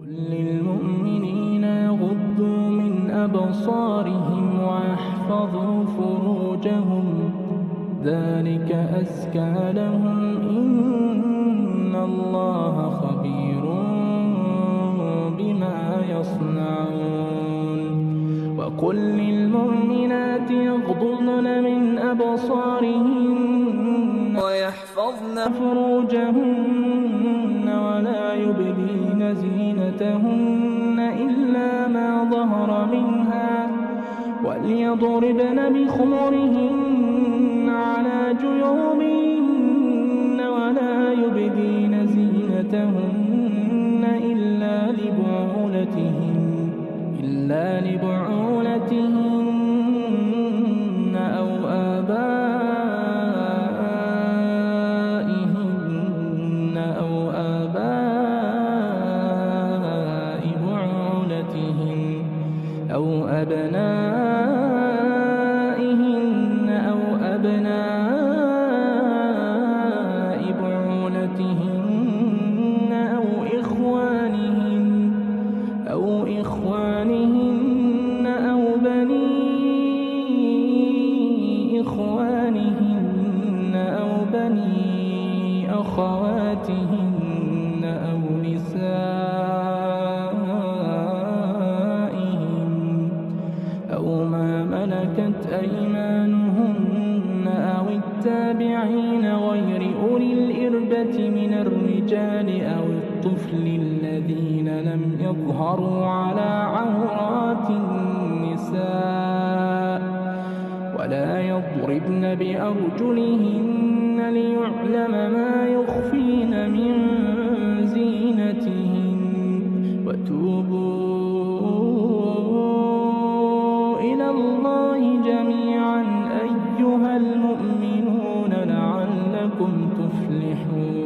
قل للمؤمنين يغضوا من أبصارهم ويحفظوا فروجهم ذلك أزكى لهم إن الله خبير بما يصنعون. وقل للمؤمنات يغضضن من أبصارهن ويحفظن فروجهن ولا يبدين زينتهن إلا ما ظهر منها وليضربن بخمرهن على جيوبهن ولا يبدين زينتهن إلا لبعولتهن أو آبائهن أو آباء بعولتهن أو أبنائهن أو أبناء بعولتهن أو إخوانهن أو بني إخوانهن أو بني أخواتهن أو نسائهن أو ما ملكت أيمانهن أو التابعين غير أولي الإربة من الرجال أو الطفل الذين لم يظهروا على عورات النساء ولا يضربن بأرجلهن ليعلم ما يخفين من زينتهن. وتوبوا إلى الله جميعا أيها المؤمنون لعلكم تفلحون.